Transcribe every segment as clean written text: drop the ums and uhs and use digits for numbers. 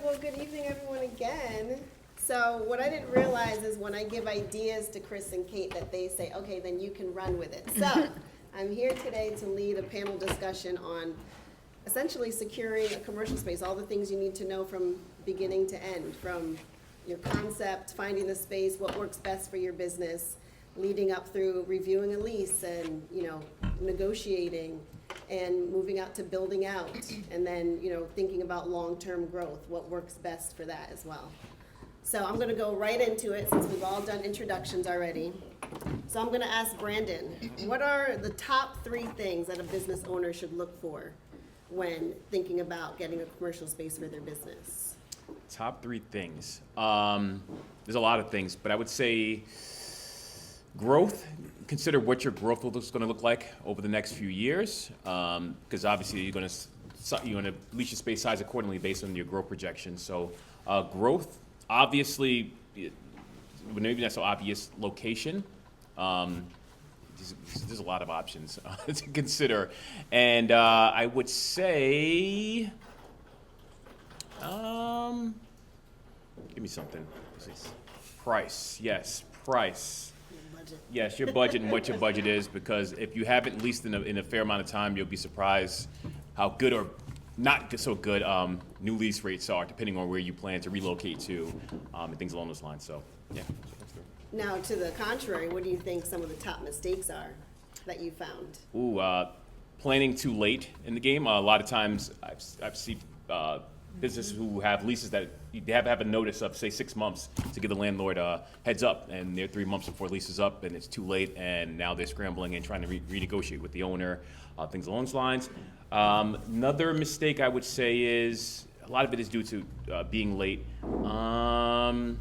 right, well, good evening, everyone, again. So what I didn't realize is when I give ideas to Chris and Kate that they say, okay, then you can run with it. So I'm here today to lead a panel discussion on essentially securing a commercial space, all the things you need to know from beginning to end, from your concept, finding the space, what works best for your business, leading up through reviewing a lease and, negotiating and moving out to building out, and then, thinking about long-term growth, what works best for that as well. So I'm gonna go right into it since we've all done introductions already. So I'm gonna ask Brandon, what are the top 3 things that a business owner should look for when thinking about getting a commercial space for their business? Top 3 things. There's a lot of things, but I would say growth. Consider what your growth is going to look like over the next few years, because obviously you're going to lease your space size accordingly based on your growth projections. So growth, obviously, maybe not so obvious. Location. There's a lot of options to consider, and I would say, give me something. Price. Yes, price. Yes, your budget and what your budget is, because if you haven't leased in a fair amount of time, you'll be surprised how good or not so good new lease rates are, depending on where you plan to relocate to, and things along those lines. So, yeah. Now, to the contrary, what do you think some of the top mistakes are that you found? Planning too late in the game. A lot of times I've seen businesses who have leases that they have a notice of, say, 6 months to give the landlord a heads up, and they're 3 months before lease is up, and it's too late, and now they're scrambling and trying to renegotiate with the owner, things along those lines. Another mistake I would say is, a lot of it is due to being late. On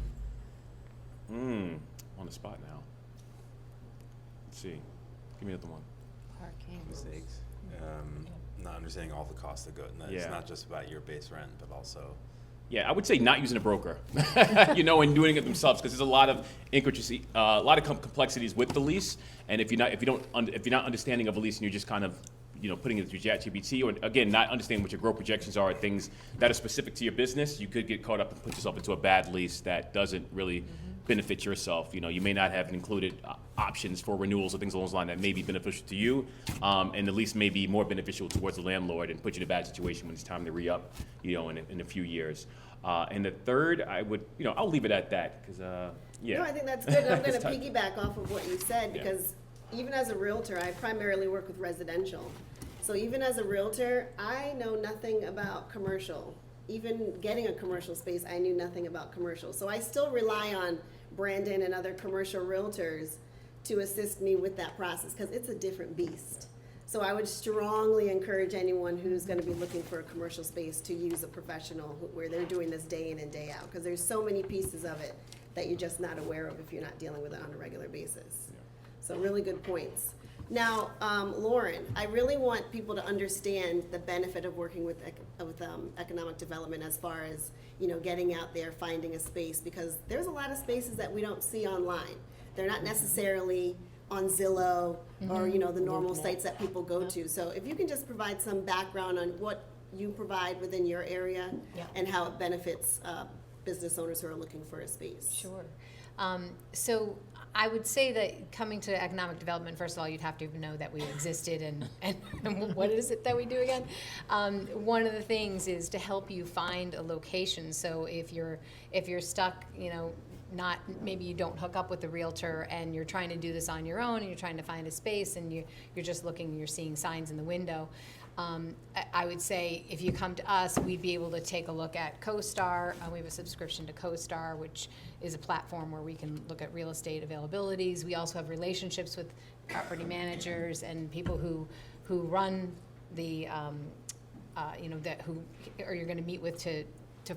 the spot now. Let's see. Give me another one. Parking. Mistakes. Not understanding all the costs that go. And it's not just about your base rent, but also. Yeah, I would say not using a broker, and doing it themselves, because there's a lot of intricacy, a lot of complexities with the lease. And if you're not understanding of a lease and you're just kind of, putting it through ChatGPT, or again, not understanding what your growth projections are, things that are specific to your business, you could get caught up and put yourself into a bad lease that doesn't really benefit yourself. You may not have included options for renewals or things along those lines that may be beneficial to you, and the lease may be more beneficial towards the landlord and put you in a bad situation when it's time to re-up, in a few years. And the third, I would, I'll leave it at that, because, yeah. No, I think that's good. I'm going to piggyback off of what you said, because even as a realtor, I primarily work with residential. So even as a realtor, I know nothing about commercial. Even getting a commercial space, I knew nothing about commercial. So I still rely on Brandon and other commercial realtors to assist me with that process, because it's a different beast. So I would strongly encourage anyone who's going to be looking for a commercial space to use a professional where they're doing this day in and day out, because there's so many pieces of it that you're just not aware of if you're not dealing with it on a regular basis. Yeah. So really good points. Now, Lauren, I really want people to understand the benefit of working with economic development as far as, getting out there, finding a space, because there's a lot of spaces that we don't see online. They're not necessarily on Zillow or, the normal sites that people go to. So if you can just provide some background on what you provide within your area and how it benefits business owners who are looking for a space. Sure. So I would say that coming to economic development, first of all, you'd have to know that we existed and what is it that we do again? One of the things is to help you find a location. So if you're stuck, maybe you don't hook up with the realtor and you're trying to do this on your own and you're trying to find a space and you're just looking, you're seeing signs in the window. I would say if you come to us, we'd be able to take a look at CoStar. We have a subscription to CoStar, which is a platform where we can look at real estate availabilities. We also have relationships with property managers and people who run the, who you're going to meet with to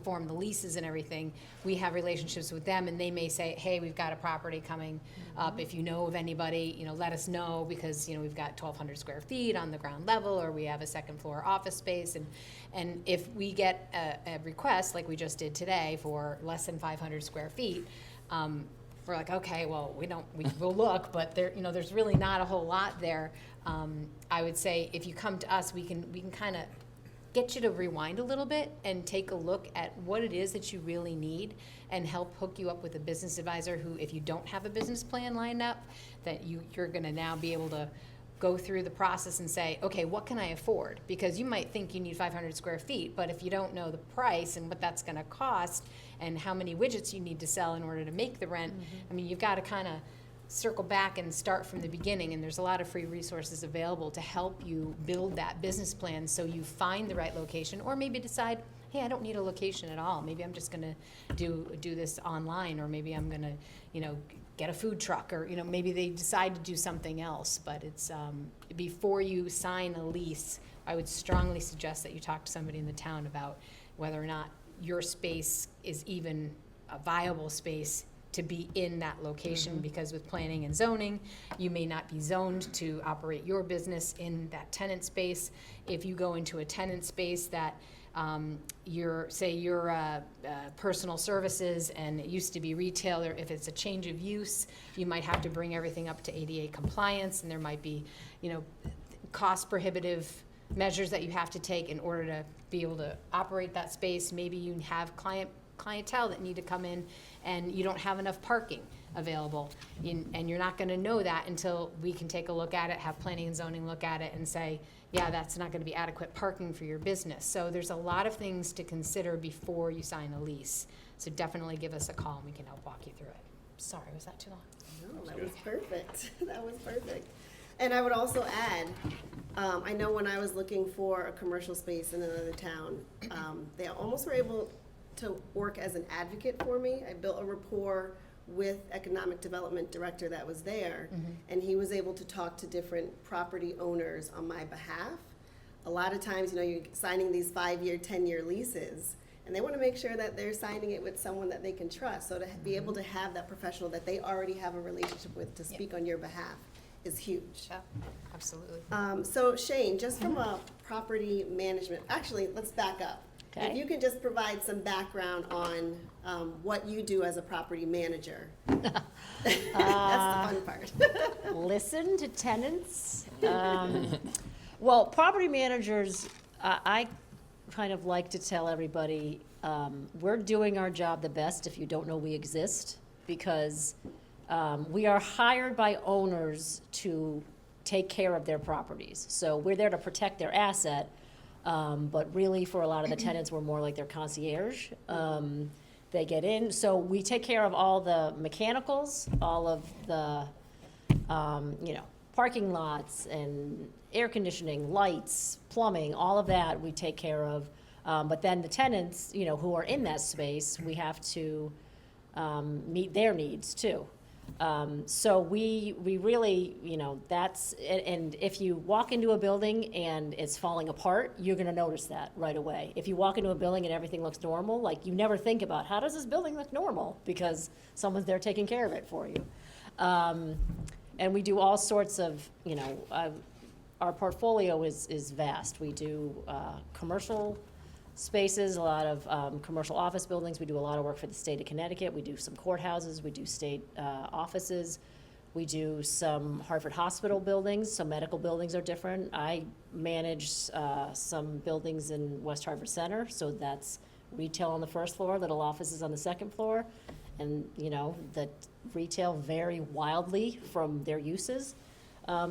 form the leases and everything. We have relationships with them, and they may say, hey, we've got a property coming up. If you know of anybody, let us know, because we've got 1,200 square feet on the ground level, or we have a second floor office space. And if we get a request like we just did today for less than 500 square feet, we're like, okay, well, we'll look, but there's really not a whole lot there. I would say if you come to us, we can kind of get you to rewind a little bit and take a look at what it is that you really need and help hook you up with a business advisor who, if you don't have a business plan lined up, that you're gonna now be able to go through the process and say, okay, what can I afford? Because you might think you need 500 square feet, but if you don't know the price and what that's gonna cost and how many widgets you need to sell in order to make the rent, I mean, you've gotta kinda circle back and start from the beginning, and there's a lot of free resources available to help you build that business plan so you find the right location, or maybe decide, hey, I don't need a location at all. Maybe I'm just gonna do this online, or maybe I'm gonna, get a food truck, or, maybe they decide to do something else. But it's, before you sign a lease, I would strongly suggest that you talk to somebody in the town about whether or not your space is even a viable space to be in that location, because with planning and zoning, you may not be zoned to operate your business in that tenant space. If you go into a tenant space that you're personal services and it used to be retail, or if it's a change of use, you might have to bring everything up to ADA compliance, and there might be, cost prohibitive measures that you have to take in order to be able to operate that space. Maybe you have clientele that need to come in and you don't have enough parking available, and you're not gonna know that until we can take a look at it, have planning and zoning look at it and say, yeah, that's not gonna be adequate parking for your business. So there's a lot of things to consider before you sign a lease. So definitely give us a call and we can help walk you through it. Sorry, was that too long? No, that was perfect. That was perfect. And I would also add, I know when I was looking for a commercial space in another town, they almost were able to work as an advocate for me. I built a rapport with economic development director that was there, and he was able to talk to different property owners on my behalf. A lot of times, you're signing these 5-year, 10-year leases, and they want to make sure that they're signing it with someone that they can trust. So to be able to have that professional that they already have a relationship with to speak on your behalf is huge. Yeah, absolutely. So Shane, just from a property management, actually, let's back up. Okay. If you can just provide some background on what you do as a property manager. That's the fun part. Listen to tenants. Well, property managers, I kind of like to tell everybody, we're doing our job the best if you don't know we exist, because we are hired by owners to take care of their properties. So we're there to protect their asset, but really for a lot of the tenants, we're more like their concierge. They get in, so we take care of all the mechanicals, all of the, parking lots and air conditioning, lights, plumbing, all of that we take care of. But then the tenants, who are in that space, we have to meet their needs too. So we really, that's, and if you walk into a building and it's falling apart, you're gonna notice that right away. If you walk into a building and everything looks normal, like, you never think about, how does this building look normal? Because someone's there taking care of it for you. And we do all sorts of, our portfolio is vast. We do commercial spaces, a lot of commercial office buildings. We do a lot of work for the state of Connecticut. We do some courthouses. We do state offices. We do some Hartford Hospital buildings. Some medical buildings are different. I manage some buildings in West Hartford Center, so that's retail on the first floor, little offices on the second floor. And, the retail vary wildly from their uses.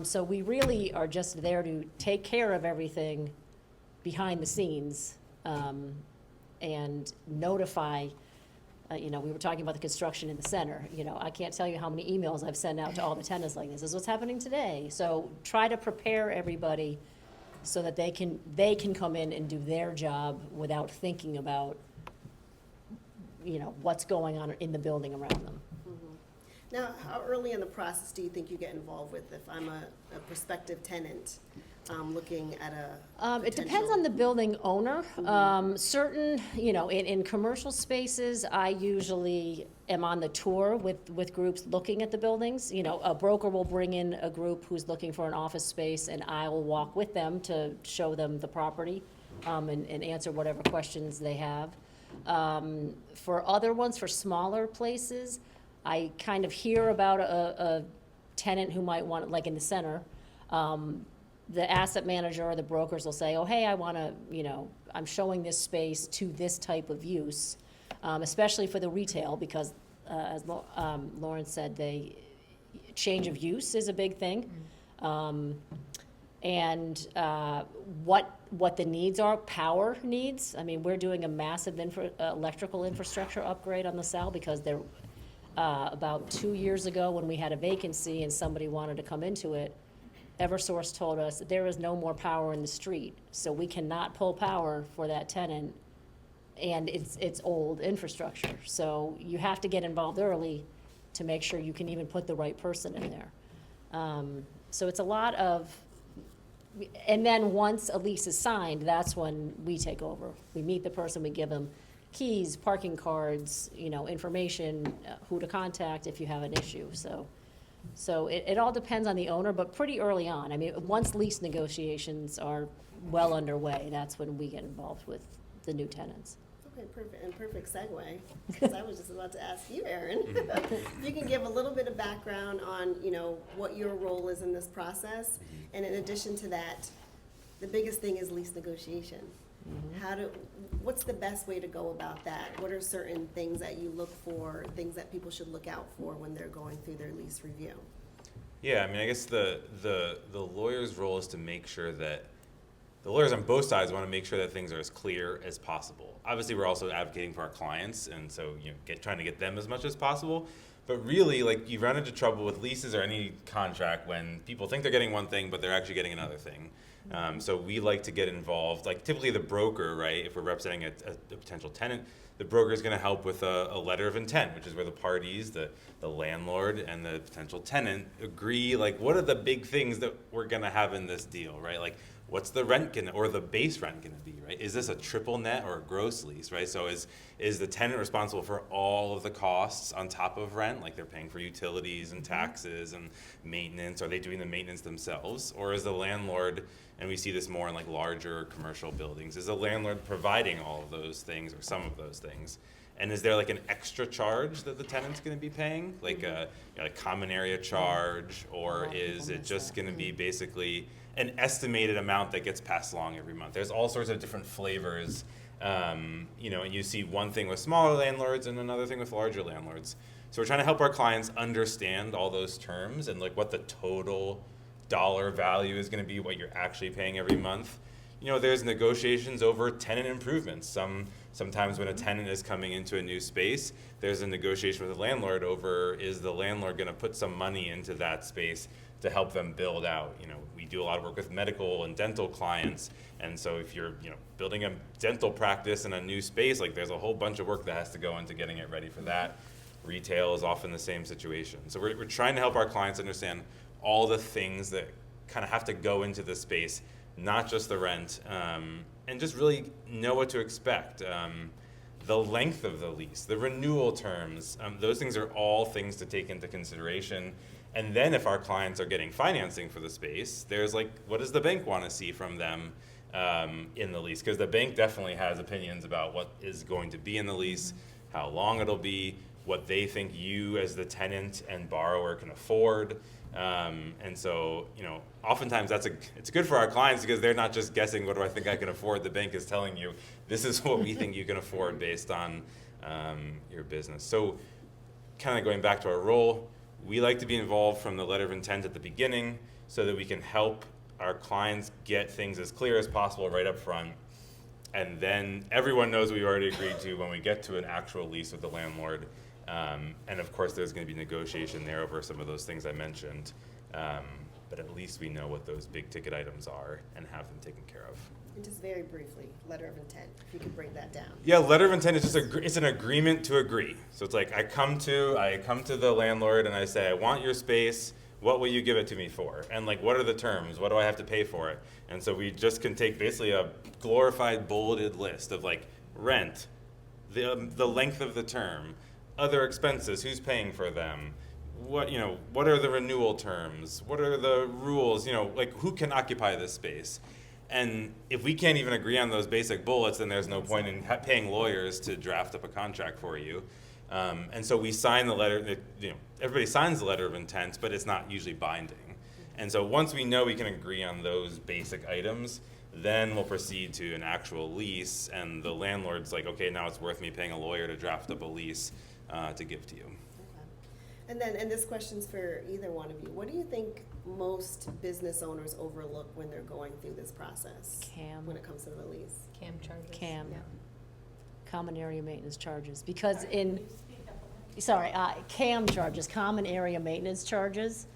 So we really are just there to take care of everything behind the scenes, and notify, we were talking about the construction in the center. I can't tell you how many emails I've sent out to all the tenants like, this is what's happening today. So try to prepare everybody so that they can come in and do their job without thinking about, what's going on in the building around them. Now, how early in the process do you think you get involved with, if I'm a prospective tenant looking at a It depends on the building owner. Certain, in commercial spaces, I usually am on the tour with groups looking at the buildings. A broker will bring in a group who's looking for an office space, and I will walk with them to show them the property, and answer whatever questions they have. For other ones, for smaller places, I kind of hear about a tenant who might want, like in the center, the asset manager or the brokers will say, oh, hey, I want to, I'm showing this space to this type of use, especially for the retail, because as Lauren said, change of use is a big thing. And what the needs are, power needs. I mean, we're doing a massive electrical infrastructure upgrade on LaSalle because there, about 2 years ago when we had a vacancy and somebody wanted to come into it, Eversource told us that there is no more power in the street, so we cannot pull power for that tenant, and it's old infrastructure. So you have to get involved early to make sure you can even put the right person in there. So it's a lot of, and then once a lease is signed, that's when we take over. We meet the person, we give them keys, parking cards, information, who to contact if you have an issue. So it all depends on the owner, but pretty early on. I mean, once lease negotiations are well underway, that's when we get involved with the new tenants. Okay, perfect segue, because I was just about to ask you, Aaron. If you can give a little bit of background on, what your role is in this process, and in addition to that, the biggest thing is lease negotiation. What's the best way to go about that? What are certain things that you look for, things that people should look out for when they're going through their lease review? Yeah, I mean, I guess the lawyer's role is to make sure that the lawyers on both sides want to make sure that things are as clear as possible. Obviously, we're also advocating for our clients, and so trying to get them as much as possible. But really, like, you run into trouble with leases or any contract when people think they're getting one thing, but they're actually getting another thing. So we like to get involved, like typically the broker, right? If we're representing a potential tenant, the broker is going to help with a letter of intent, which is where the parties, the landlord and the potential tenant agree, like, what are the big things that we're going to have in this deal, right? Like, what's the rent or the base rent going to be, right? Is this a triple net or a gross lease, right? So is the tenant responsible for all of the costs on top of rent? Like, they're paying for utilities and taxes and maintenance. Are they doing the maintenance themselves? Or is the landlord, and we see this more in like larger commercial buildings, is the landlord providing all of those things or some of those things? And is there like an extra charge that the tenant's going to be paying, like a common area charge, or is it just going to be basically an estimated amount that gets passed along every month? There's all sorts of different flavors, and you see one thing with smaller landlords and another thing with larger landlords. So we're trying to help our clients understand all those terms and like what the total dollar value is going to be, what you're actually paying every month. There's negotiations over tenant improvements. Sometimes when a tenant is coming into a new space, there's a negotiation with the landlord over, is the landlord going to put some money into that space to help them build out. We do a lot of work with medical and dental clients, and so if you're building a dental practice in a new space, like, there's a whole bunch of work that has to go into getting it ready for that. Retail is often the same situation. So we're trying to help our clients understand all the things that kind of have to go into the space, not just the rent, and just really know what to expect. The length of the lease, the renewal terms, those things are all things to take into consideration. And then if our clients are getting financing for the space, there's like, what does the bank want to see from them in the lease? Because the bank definitely has opinions about what is going to be in the lease, how long it'll be, what they think you as the tenant and borrower can afford. And so, oftentimes it's good for our clients because they're not just guessing, what do I think I can afford? The bank is telling you, this is what we think you can afford based on your business. So kind of going back to our role, we like to be involved from the letter of intent at the beginning so that we can help our clients get things as clear as possible right up front. And then everyone knows we already agreed to when we get to an actual lease with the landlord. And of course, there's going to be negotiation there over some of those things I mentioned. But at least we know what those big ticket items are and have them taken care of. And just very briefly, letter of intent, if you could break that down. Yeah, letter of intent is just it's an agreement to agree. So it's like I come to the landlord and I say, I want your space. What will you give it to me for? And like, what are the terms? What do I have to pay for it? And so we just can take basically a glorified bulleted list of like rent, the length of the term, other expenses, who's paying for them, what are the renewal terms, what are the rules, like who can occupy this space. And if we can't even agree on those basic bullets, then there's no point in paying lawyers to draft up a contract for you. And so we sign the letter, everybody signs the letter of intent, but it's not usually binding. And so once we know we can agree on those basic items, then we'll proceed to an actual lease, and the landlord's like, okay, now it's worth me paying a lawyer to draft up a lease to give to you. And then, and this question's for either one of you. What do you think most business owners overlook when they're going through this process? CAM. When it comes to the lease? CAM charges. CAM. Yeah. Common area maintenance charges, because CAM charges, common area maintenance charges.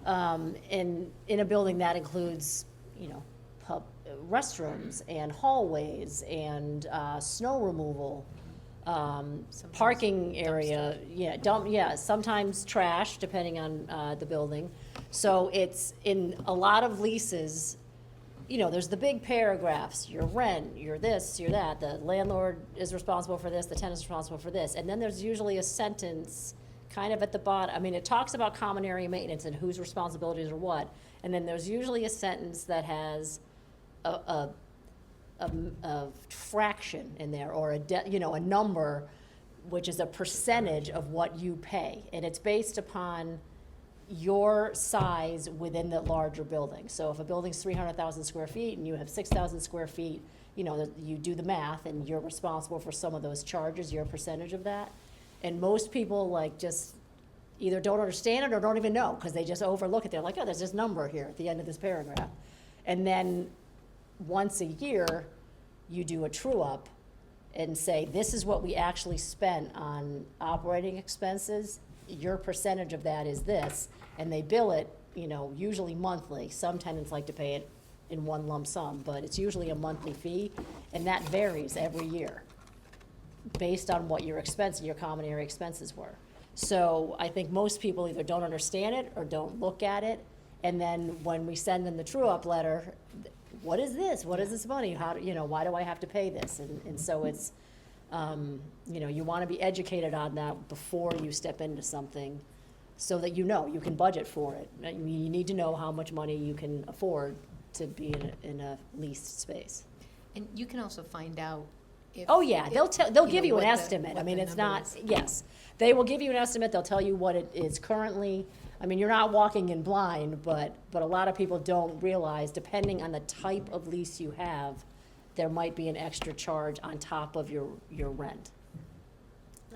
In a building that includes, restrooms and hallways and snow removal, parking area, sometimes trash, depending on the building. So it's, in a lot of leases, there's the big paragraphs, your rent, your this, your that, the landlord is responsible for this, the tenant's responsible for this, and then there's usually a sentence kind of at the bottom. It talks about common area maintenance and whose responsibilities are what, and then there's usually a sentence that has a fraction in there, or a number, which is a percentage of what you pay, and it's based upon your size within the larger building. So if a building's 300,000 square feet and you have 6,000 square feet, you do the math and you're responsible for some of those charges, your percentage of that. And most people just either don't understand it or don't even know, because they just overlook it. They're like, oh, there's this number here at the end of this paragraph. And then once a year, you do a true up and say, this is what we actually spent on operating expenses. Your percentage of that is this, and they bill it, usually monthly. Some tenants like to pay it in one lump sum, but it's usually a monthly fee, and that varies every year based on what your common area expenses were. So I think most people either don't understand it or don't look at it, and then when we send them the true-up letter, what is this? What is this money? Why do I have to pay this? And so it's, you want to be educated on that before you step into something, so that you can budget for it. You need to know how much money you can afford to be in a leased space. And you can also find out if. Oh, yeah, they'll give you an what the- estimate. what the It's number not, is. yes. They will give you an estimate, they'll tell you what it is currently. You're not walking in blind, but a lot of people don't realize, depending on the type of lease you have, there might be an extra charge on top of your rent.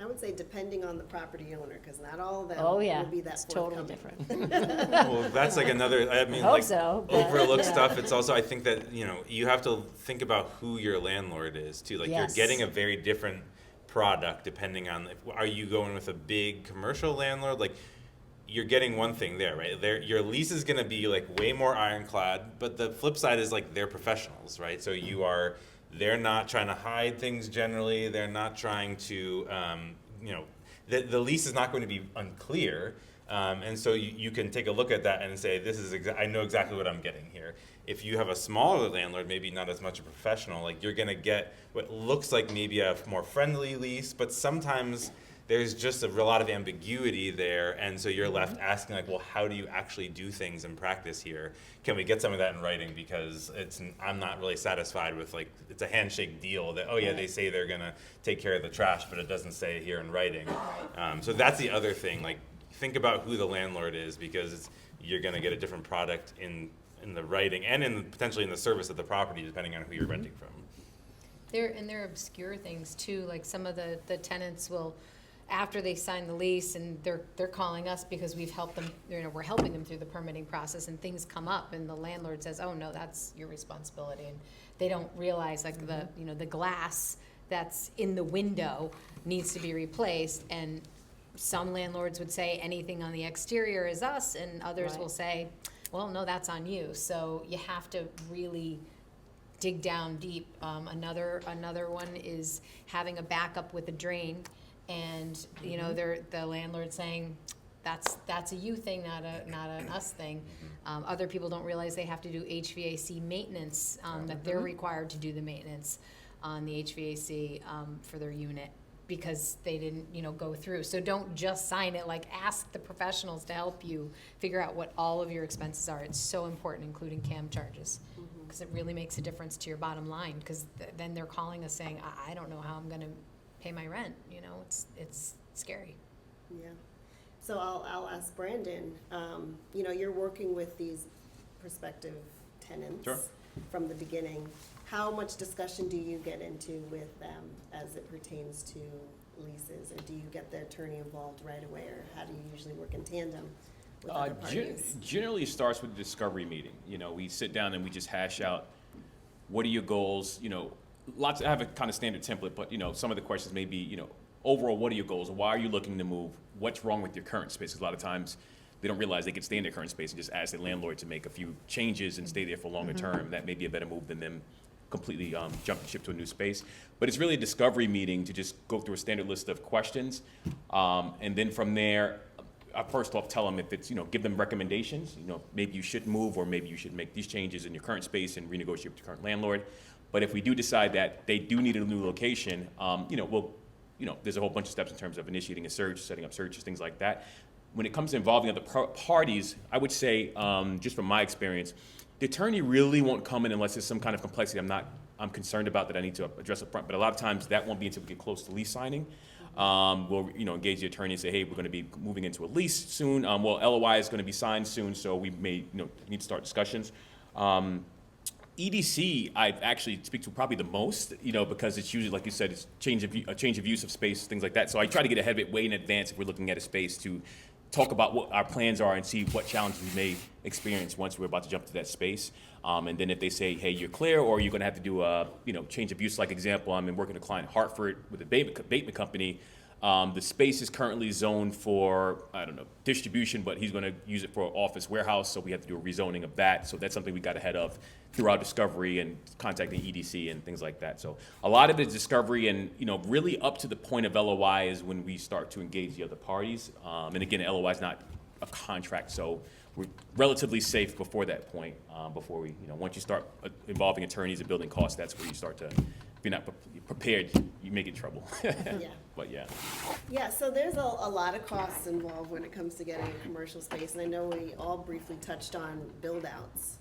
I would say depending on the property owner, because not all of them Oh, yeah, will be that it's totally forthcoming. different. Well, that's another, Hope so, but, overlooked yeah. stuff. It's also, I think that, you have to think about who your landlord is too. Like, Yes. you're getting a very different product depending on, are you going with a big commercial landlord? Like, you're getting one thing there, right? Your lease is gonna be way more ironclad, but the flip side is they're professionals, right? So they're not trying to hide things generally. They're not trying to, the lease is not going to be unclear. And so you can take a look at that and say, I know exactly what I'm getting here. If you have a smaller landlord, maybe not as much a professional, you're gonna get what looks like maybe a more friendly lease, but sometimes there's just a lot of ambiguity there, and so you're left asking, well, how do you actually do things in practice here? Can we get some of that in writing? Because I'm not really satisfied with, it's a handshake deal that, oh yeah, they say they're gonna take care of the trash, but it doesn't say it here in writing. So that's the other thing, think about who the landlord is, because you're gonna get a different product in the writing and potentially in the service of the property, depending on who you're renting from. There are obscure things too, like some of the tenants will, after they sign the lease, and they're calling us because we've helped them, we're helping them through the permitting process, and things come up and the landlord says, oh no, that's your responsibility, and they don't realize the glass that's in the window needs to be replaced, and some landlords would say anything on the exterior is us, and others Right. will say, well, no, that's on you. So you have to really dig down deep. Another one is having a backup with a drain, and the landlord saying that's a you thing, not an us thing. Other people don't realize they have to do HVAC maintenance, that they're required to do the maintenance on the HVAC for their unit, because they didn't go through. So don't just sign it, ask the professionals to help you figure out what all of your expenses are. It's so important, including CAM charges, because it really makes a difference to your bottom line, because then they're calling us saying, I don't know how I'm gonna pay my rent, it's scary. Yeah. So I'll ask Brandon, you know, you're working with these prospective tenants Sure. from the beginning. How much discussion do you get into with them as it pertains to leases? Or do you get the attorney involved right away, or how do you usually work in tandem with other parties? Generally, it starts with a discovery meeting. You know, we sit down and we just hash out, what are your goals? You know, I have a kind of standard template, but, you know, some of the questions may be, you know, overall, what are your goals? Why are you looking to move? What's wrong with your current space? 'Cause a lot of times, they don't realize they could stay in their current space and just ask the landlord to make a few changes and stay there for longer term. That may be a better move than them completely jumping ship to a new space. But it's really a discovery meeting to just go through a standard list of questions. And then from there, I first off tell them if it's, you know, give them recommendations. You know, maybe you should move, or maybe you should make these changes in your current space and renegotiate with your current landlord. But if we do decide that they do need a new location, you know, there's a whole bunch of steps in terms of initiating a search, setting up searches, things like that. When it comes to involving other parties, I would say, just from my experience, the attorney really won't come in unless there's some kind of complexity I'm concerned about that I need to address up front. But a lot of times that won't be until we get close to lease signing. We'll, you know, engage the attorney and say, hey, we're going to be moving into a lease soon. Well, LOI is going to be signed soon, so we may, you know, need to start discussions. EDC, I actually speak to probably the most, you know, because it's usually, like you said, it's a change of use of space, things like that. So I try to get ahead of it way in advance if we're looking at a space to talk about what our plans are and see what challenges we may experience once we're about to jump to that space. And then if they say, hey, you're clear, or you're going to have to do a, you know, change of use, like example, I'm working with a client in Hartford with a abatement company. The space is currently zoned for, I don't know, distribution, but he's going to use it for an office warehouse, so we have to do a rezoning of that. So that's something we got ahead of through our discovery and contacting EDC and things like that. So a lot of it is discovery, and, you know, really up to the point of LOI is when we start to engage the other parties. And again, LOI is not a contract, so we're relatively safe before that point. Before we, you know, once you start involving attorneys and building costs, that's where you start to, if you're not prepared, you may get in trouble. Yeah. But yeah. Yeah, so there's a lot of costs involved when it comes to getting a commercial space, and I know we all briefly touched on build-outs.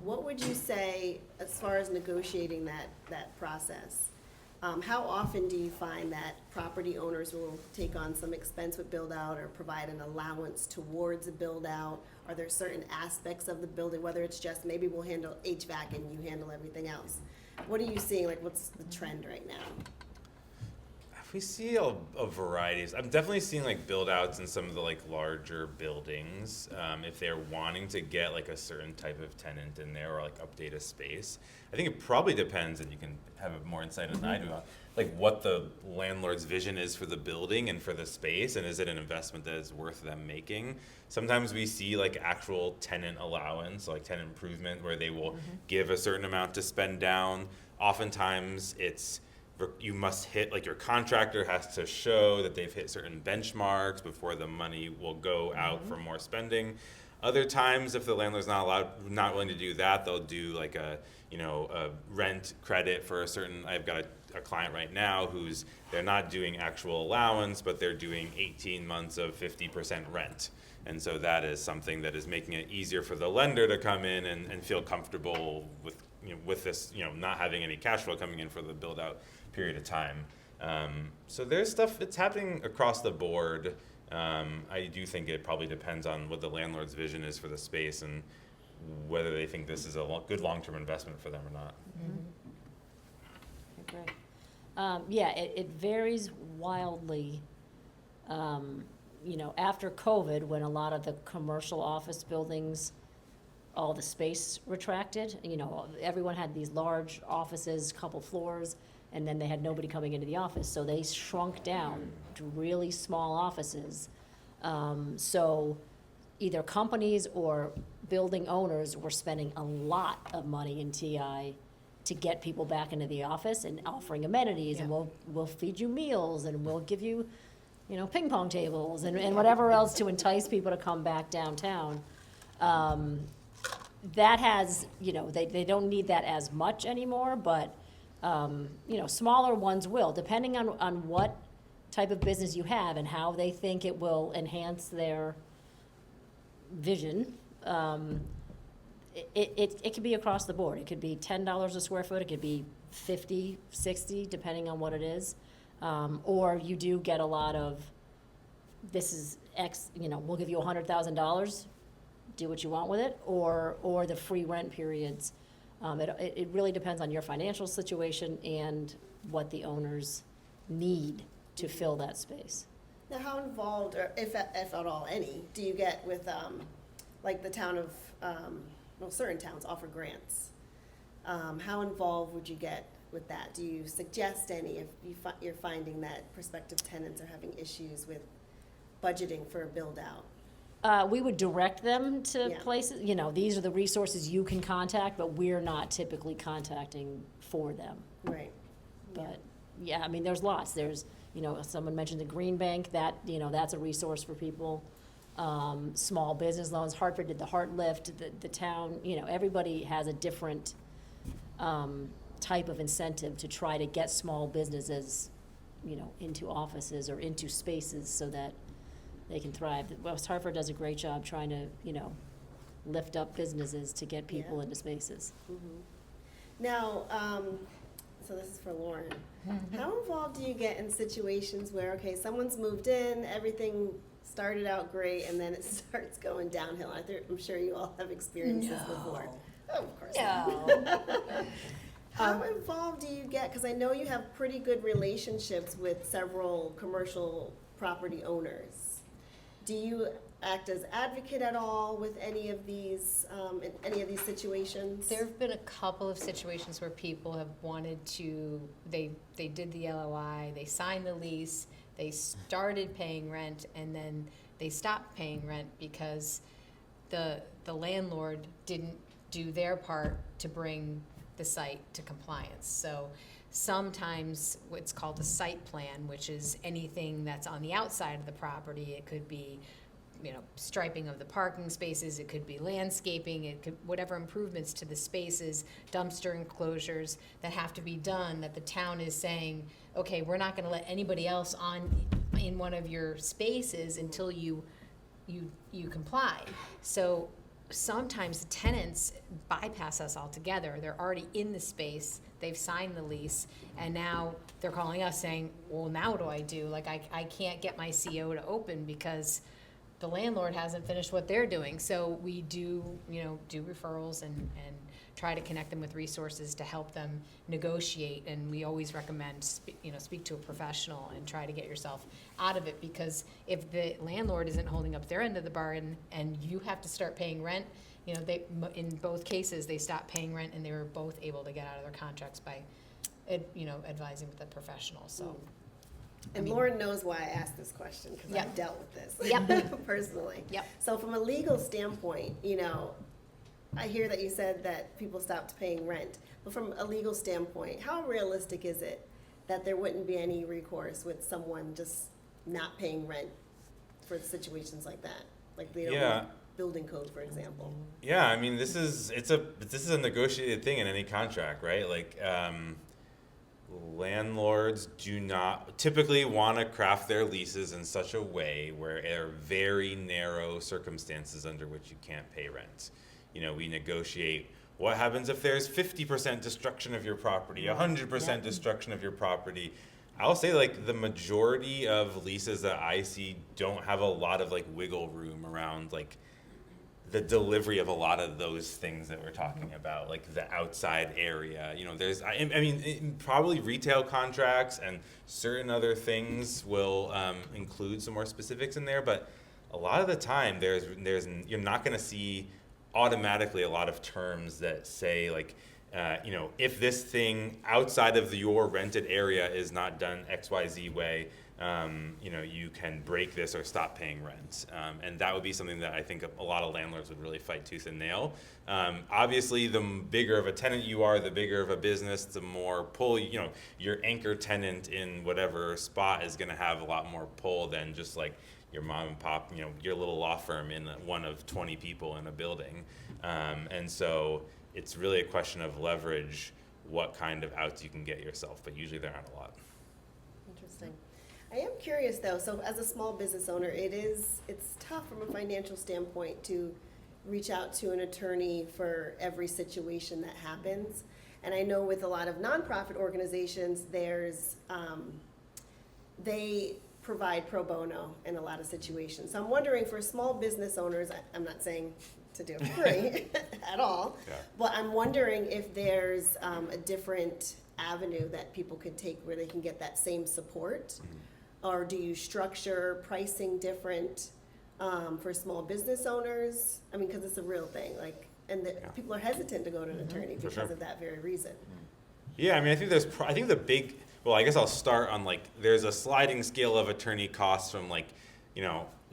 What would you say as far as negotiating that process? How often do you find that property owners will take on some expense with build-out or provide an allowance towards a build-out? Are there certain aspects of the building, whether it's just maybe we'll handle HVAC and you handle everything else? What are you seeing, like what's the trend right now? We see a variety. I'm definitely seeing like build outs in some of the like larger buildings. If they're wanting to get like a certain type of tenant in there or like update a space. I think it probably depends, and you can have more insight than I do on like what the landlord's vision is for the building and for the space, and is it an investment that is worth them making. Sometimes we see like actual tenant allowance, like tenant improvement, where they will give a certain amount to spend down. Oftentimes it's you must hit, like your contractor has to show that they've hit certain benchmarks before the money will go out for more spending. Other times, if the landlord's not willing to do that, they'll do like a rent credit for a certain. I've got a client right now they're not doing actual allowance, but they're doing 18 months of 50% rent. And so that is something that is making it easier for the lender to come in and feel comfortable with this, not having any cash flow coming in for the build out period of time. So there's stuff that's happening across the board. I do think it probably depends on what the landlord's vision is for the space and whether they think this is a good long-term investment for them or not. Okay. It varies wildly. After COVID, when a lot of the commercial office buildings, all the space retracted, everyone had these large offices, couple floors, and then they had nobody coming into the office. So they shrunk down to really small offices. So either companies or building owners were spending a lot of money in TI to get people back into the office and offering amenities, and we'll feed you meals, and we'll give you, ping pong tables and whatever else to entice people to come back downtown. That has, they don't need that as much anymore, but smaller ones will, depending on what type of business you have and how they think it will enhance their vision. It could be across the board. It could be $10 a square foot. It could be 50, 60, depending on what it is. Or you do get a lot of this is X, we'll give you $100,000, do what you want with it, or the free rent periods. It really depends on your financial situation and what the owners need to fill that space. Now, how involved, or if at all any, do you get with, like the town of, certain towns offer grants? How involved would you get with that? Do you suggest any if you're finding that prospective tenants are having issues with budgeting for a build-out? We would direct them to Yeah. places, these are the resources you can contact, but we're not typically contacting for them. Right. But, yeah, I mean, there's lots. There's, someone mentioned the Green Bank, that, that's a resource for people. Small business loans, Hartford did the Heart Lift, the town, everybody has a different type of incentive to try to get small businesses, into offices or into spaces so that they can thrive. West Hartford does a great job trying to, lift up businesses to get people Yeah. into spaces. Now, so this is for Lauren. How involved do you get in situations where, okay, someone's moved in, everything started out great, and then it starts going downhill? I'm sure you all have experienced this before. Oh, of course. No. How involved do you get? Because I know you have pretty good relationships with several commercial property owners. Do you act as advocate at all with any of these, in any of these situations? There have been a couple of situations where people have wanted to, they did the LOI, they signed the lease, they started paying rent, and then they stopped paying rent because the landlord didn't do their part to bring the site to compliance. So sometimes what's called a site plan, which is anything that's on the outside of the property. It could be, striping of the parking spaces, it could be landscaping, it could, whatever improvements to the spaces, dumpster enclosures that have to be done, that the town is saying, okay, we're not gonna let anybody else in one of your spaces until you comply. So sometimes the tenants bypass us altogether. They're already in the space, they've signed the lease, and now they're calling us saying, well, now what do I do? Like, I can't get my CO to open because the landlord hasn't finished what they're doing. So we do referrals and try to connect them with resources to help them negotiate. And we always recommend, speak to a professional and try to get yourself out of it, because if the landlord isn't holding up their end of the bargain and you have to start paying rent, in both cases, they stopped paying rent and they were both able to get out of their contracts by, advising with a professional, so. And Lauren knows why I asked this question, because Yep. I've dealt with this Yep. personally. Yep. So from a legal standpoint, I hear that you said that people stopped paying rent, but from a legal standpoint, how realistic is it that there wouldn't be any recourse with someone just not paying rent for situations like that? Like they don't have building code, for example. Yeah, I mean, this is a negotiated thing in any contract, right? Like, landlords do not typically want to craft their leases in such a way where there are very narrow circumstances under which you can't pay rent. We negotiate what happens if there's 50% destruction of your property, 100% destruction of your property. I'll say, like, the majority of leases that I see don't have a lot of, like, wiggle room around, like, the delivery of a lot of those things that we're talking about, like the outside area. There's, probably retail contracts and certain other things will include some more specifics in there, but a lot of the time you're not going to see automatically a lot of terms that say, like, if this thing outside of your rented area is not done XYZ way, you can break this or stop paying rent. And that would be something that I think a lot of landlords would really fight tooth and nail. Obviously, the bigger of a tenant you are, the bigger of a business, the more pull, your anchor tenant in whatever spot is going to have a lot more pull than just like your mom and pop, your little law firm in one of 20 people in a building. And so it's really a question of leverage, what kind of outs you can get yourself, but usually there aren't a lot. Interesting. I am curious though, so as a small business owner, it's tough from a financial standpoint to reach out to an attorney for every situation that happens. And I know with a lot of nonprofit organizations, there's, they provide pro bono in a lot of situations. So I'm wondering for small business owners, I'm not saying to do it free at all, Yeah. but I'm wondering if there's a different avenue that people could take where they can get that same support, or do you structure pricing different for small business owners? I mean, because it's a real thing, like, and people are hesitant to go to an attorney because sure. of that very reason. Yeah, I mean, I think I think the big, well, I guess I'll start on like, there's a sliding scale of attorney costs from like,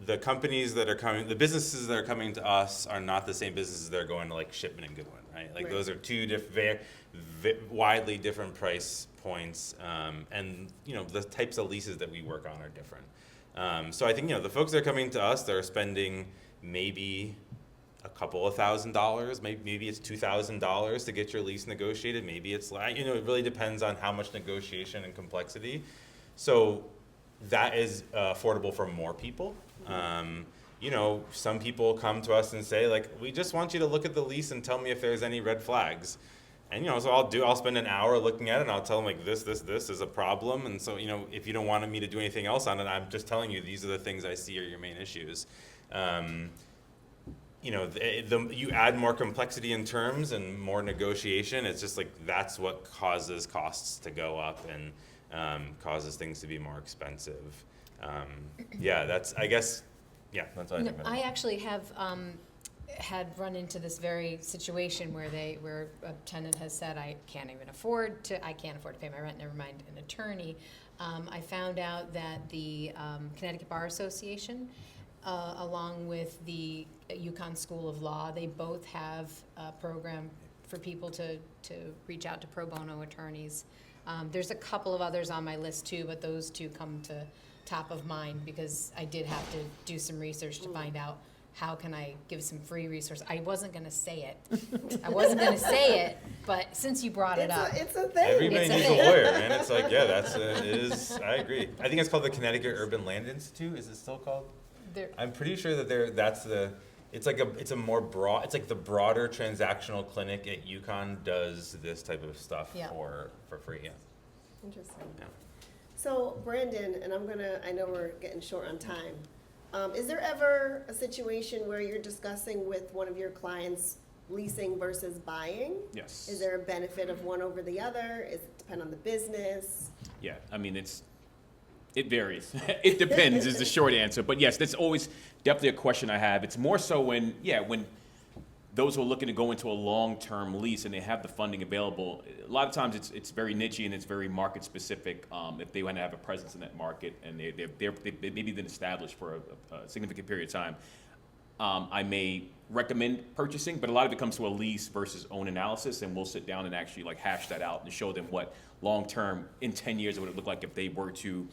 the companies that are coming, the businesses that are coming to us are not the same businesses that are going to like Shipman and Goodwin, right? Like Right. those are two widely different price points, and the types of leases that we work on are different. So I think the folks that are coming to us, they're spending maybe a couple of $1,000s, maybe it's $2,000 to get your lease negotiated. Maybe it's like, it really depends on how much negotiation and complexity. So that is affordable for more people. Some people come to us and say like, we just want you to look at the lease and tell me if there's any red flags. And so I'll spend an hour looking at it and I'll tell them like this is a problem. And so, if you don't want me to do anything else on it, I'm just telling you, these are the things I see are your main issues. You add more complexity in terms and more negotiation. It's just like, that's what causes costs to go up and causes things to be more expensive. That's all I think. I actually have had run into this very situation where a tenant has said, I can't afford to pay my rent, never mind an attorney. I found out that the Connecticut Bar Association, along with the UConn School of Law, they both have a program for people to reach out to pro bono attorneys. There's a couple of others on my list too, but those two come to top of mind because I did have to do some research to find out how can I give some free resource. I wasn't going to say it. But since you brought it up. It's a thing. Everybody It's a needs a thing. lawyer, man. It's like, it is, I agree. I think it's called the Connecticut Urban Land Institute. Is it still called? I'm pretty sure that it's a more broad, it's like the broader transactional clinic at UConn does this type of stuff for free. Yeah. Interesting. Yeah. So Brandon, and I know we're getting short on time. Is there ever a situation where you're discussing with one of your clients leasing versus buying? Yes. Is there a benefit of one over the other? Does it depend on the business? Yeah, I mean, it varies. It depends is the short answer. But yes, that's always definitely a question I have. It's more so when those who are looking to go into a long-term lease and they have the funding available, a lot of times it's very niche and it's very market specific. If they want to have a presence in that market and they've maybe been established for a significant period of time, I may recommend purchasing, but a lot of it comes to a lease versus own analysis, and we'll sit down and actually like hash that out and show them what long-term in 10 years it would look like if they were to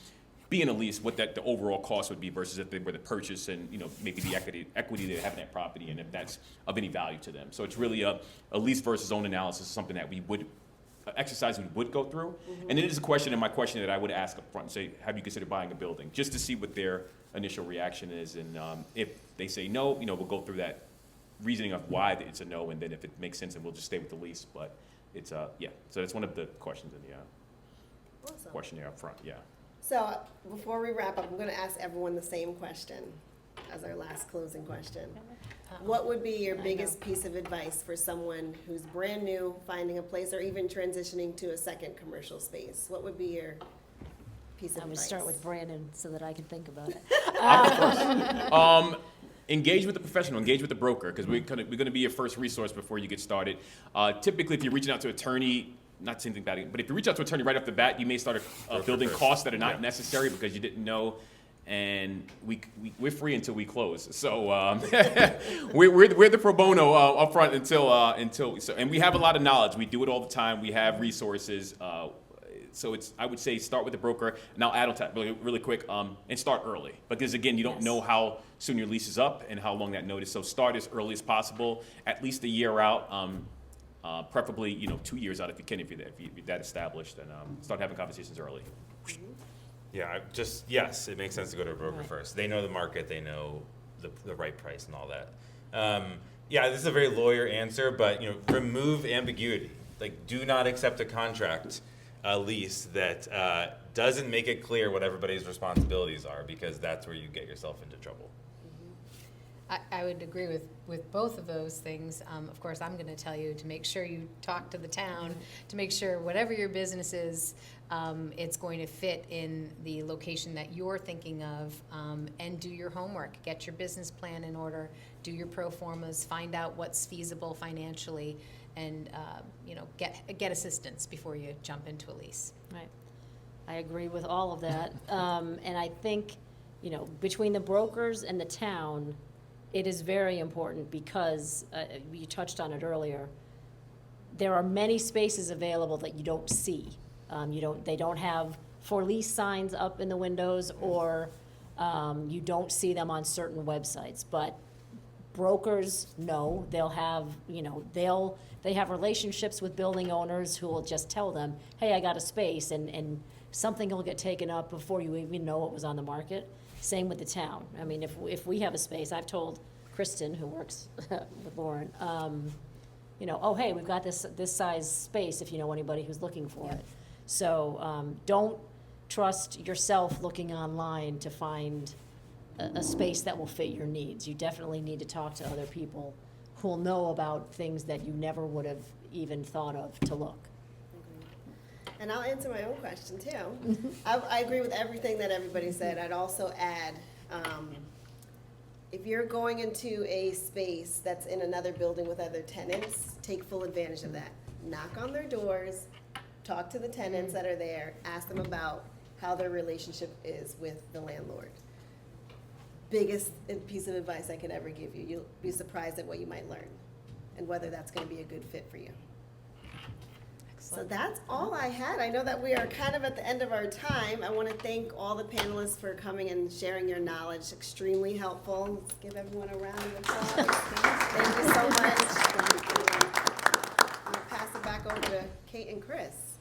be in a lease, what the overall cost would be versus if they were to purchase and maybe the equity they have in that property and if that's of any value to them. So it's really a lease versus own analysis, something that we would exercise we would go through. Mm-hmm. And it is a question, and my question that I would ask up front and say, have you considered buying a building? Just to see what their initial reaction is, and if they say no, we'll go through that reasoning of why it's a no, and then if it makes sense, then we'll just stay with the lease. But it's so that's one of the questions in the Awesome. questionnaire up front. Yeah. So before we wrap up, I'm going to ask everyone the same question as our last closing question. What would be your biggest piece of advice for someone who's brand new, finding a place, or even transitioning to a second commercial space? What would be your piece of I'm going advice? to start with Brandon so that I can think about it. Engage with the professional, engage with the broker, because we're going to be your first resource before you get started. Typically, if you're reaching out to an attorney, not saying anything bad, but if you reach out to an attorney right off the bat, you may start building costs that are not necessary because you didn't know. And we're free until we close. So we're the pro bono up front until and we have a lot of knowledge. We do it all the time. We have resources. So I would say start with the broker, and I'll add on top really quick, and start early. Because again, you don't know how soon your lease is up and how long that notice. So start as early as possible, at least a year out, preferably 2 years out if you can, if you're that established, and start having conversations early. Yeah, yes, it makes sense to go to a broker first. They know the market, they know the right price and all that. This is a very lawyer answer, but remove ambiguity. Like, do not accept a contract a lease that doesn't make it clear what everybody's responsibilities are, because that's where you get yourself into trouble. I would agree with both of those things. Of course, I'm going to tell you to make sure you talk to the town, to make sure whatever your business is, it's going to fit in the location that you're thinking of, and do your homework. Get your business plan in order, do your pro formas, find out what's feasible financially, and get assistance before you jump into a lease. Right. I agree with all of that. And I think, between the brokers and the town, it is very important because, you touched on it earlier, there are many spaces available that you don't see. They don't have for lease signs up in the windows, or you don't see them on certain websites. But brokers know, they'll have, they have relationships with building owners who will just tell them, hey, I got a space, and something will get taken up before you even know it was on the market. Same with the town. I mean, if we have a space, I've told Kristen, who works with Lauren, oh, hey, we've got this size space if you know anybody who's looking for it. So don't trust yourself looking online to find a space that will fit your needs. You definitely need to talk to other people who will know about things that you never would have even thought of to look. And I'll answer my own question too. I agree with everything that everybody said. I'd also add, if you're going into a space that's in another building with other tenants, take full advantage of that. Knock on their doors, talk to the tenants that are there, ask them about how their relationship is with the landlord. Biggest piece of advice I could ever give you. You'll be surprised at what you might learn and whether that's going to be a good fit for you. So that's all I had. I know that we are kind of at the end of our time. I want to thank all the panelists for coming and sharing your knowledge. Extremely helpful. Let's give everyone a round of applause. Thank you so much. I'll pass it back over to Kate and Chris.